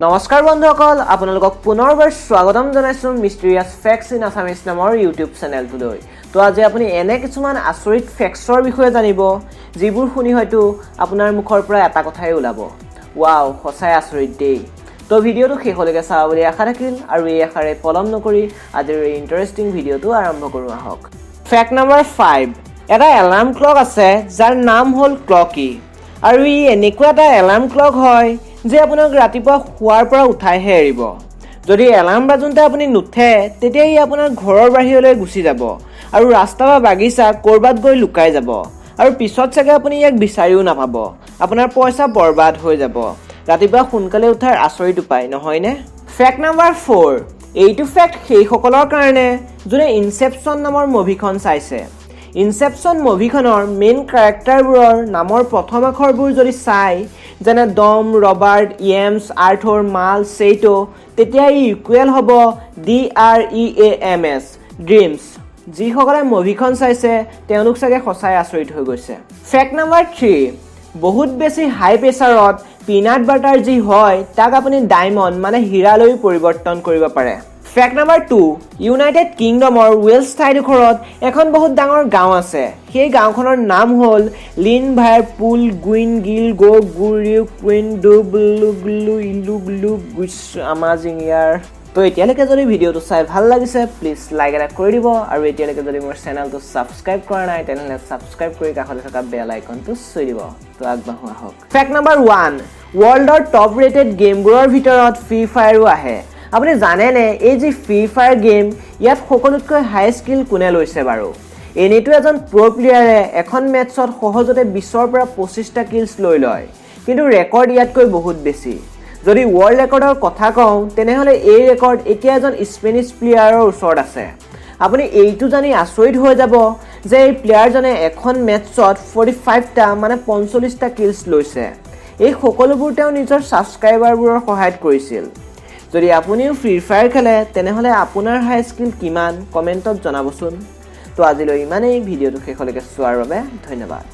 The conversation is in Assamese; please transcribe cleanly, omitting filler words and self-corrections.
নমস্কাৰ বন্ধুসকল, আপোনালোকক পুনৰবাৰ স্বাগতম জনাইছো মিষ্টেৰিয়াছ ফেক্টছ ইন আছামিজ নামৰ ইউটিউব চেনেলটোলৈ। তো আজি আপুনি এনে কিছুমান আচৰিত ফেক্টছৰ বিষয়ে জানিব যিবোৰ শুনি হয়তো আপোনাৰ মুখৰ পৰা এটা কথাই ওলাব, ৱাও সঁচাই আচৰিত দেই। তো ভিডিঅ'টো শেষলৈকে চাব বুলি আশা থাকিল আৰু এই আশাৰে পলম নকৰি আজিৰ এই ইণ্টাৰেষ্টিং ভিডিঅ'টো আৰম্ভ কৰোঁ আহক। ফেক্ট নম্বৰ 5, এটা এলাৰ্ম ক্লক আছে যাৰ নাম হ'ল ক্লকি, আৰু ই এনেকুৱা এটা এলাৰ্ম ক্লক হয় যে আপোনাক ৰাতিপুৱা শুৱাৰ পৰা উঠাইহে এৰিব। যদি এলাৰ্ম বাজোঁতে আপুনি নুঠে তেতিয়া ই আপোনাৰ ঘৰৰ বাহিৰলৈ গুচি যাব আৰু ৰাস্তা বা বাগিচা ক'ৰবাত গৈ লুকাই যাব, আৰু পিছত চাগে আপুনি ইয়াক বিচাৰিও নাপাব। আপোনাৰ পইচা বৰবাদ হৈ যাব। ৰাতিপুৱা সোনকালে উঠাৰ আচৰিত উপায় নহয়নে? ফেক্ট নম্বৰ 4, এইটো ফেক্ট সেইসকলৰ কাৰণে যোনে ইনচেপশ্যন নামৰ মুভিখন চাইছে। ইনচেপশ্যন মুভিখনৰ মেইন কেৰেক্টাৰবোৰৰ নামৰ প্ৰথম আখৰবোৰ যদি চাই, যেনে ডম, ৰবাৰ্ট, ইয়েমছ, আৰ্থৰ, মাল, চেইটো, তেতিয়া ই ইকুৱেল হ'ব DREAMS, ড্ৰিমছ। যিসকলে মুভিখন চাইছে তেওঁলোক চাগে সঁচাই আচৰিত হৈ গৈছে। ফেক্ট নম্বৰ 3, বহুত বেছি হাই প্ৰেছাৰত পিনাট বাটাৰ যি হয় তাক আপুনি ডায়মণ্ড মানে হীৰালৈ পৰিৱৰ্তন কৰিব পাৰে। ফেক্ট নম্বৰ 2, ইউনাইটেড কিংডমৰ ৱেলছ ঠাইডোখৰত এখন বহুত ডাঙৰ গাঁও আছে। সেই গাঁওখনৰ নাম হ'ল লিনভাৰপুল গুইন গিল গো গুৰিউ কুইন ডুবলুগলু ইলুগলু গুইছ আমাজিং ইয়াৰ। তো এতিয়ালৈকে যদি ভিডিঅ'টো চাই ভাল লাগিছে প্লিজ লাইক এটা কৰি দিব, আৰু এতিয়ালৈকে যদি মোৰ চেনেলটো ছাবস্ক্ৰাইব কৰা নাই তেনেহ'লে ছাবস্ক্ৰাইব কৰি কাষতে থকা বেল আইকনটো চুই দিব। তো আগবাঢ়ো আহক। ফেক্ট নম্বৰ 1, ৱৰ্ল্ডৰ টপ ৰেটেড গেমবোৰৰ ভিতৰত ফ্ৰী ফায়াৰো আহে। আপুনি জানেনে এই যি ফ্ৰী ফায়াৰ গেম, ইয়াত সকলোতকৈ হাই স্কিল কোনে লৈছে বাৰু? এনেইতো এজন প্ৰ' প্লেয়াৰে এখন মেটছত সহজতে 20ৰ পৰা 25টা কিলছ লৈ লয়, কিন্তু ৰেকৰ্ড ইয়াতকৈ বহুত বেছি। যদি ৱৰ্ল্ড ৰেকৰ্ডৰ কথা কওঁ তেনেহ'লে এই ৰেকৰ্ড এতিয়া এজন স্পেনিছ প্লেয়াৰৰ ওচৰত আছে। আপুনি এইটো জানি আচৰিত হৈ যাব যে এই প্লেয়াৰজনে এখন মেটছত 45টা মানে 45টা কিলছ লৈছে। এই সকলোবোৰ তেওঁ নিজৰ ছাবস্ক্ৰাইবাৰবোৰৰ সহায়ত কৰিছিল। যদি আপুনিও ফ্ৰী ফায়াৰ খেলে তেনেহ'লে আপোনাৰ হাই স্কিল কিমান কমেণ্টত জনাবচোন। তো আজিলৈ ইমানেই। ভিডিঅ'টো শেষলৈকে চোৱাৰ বাবে ধন্যবাদ।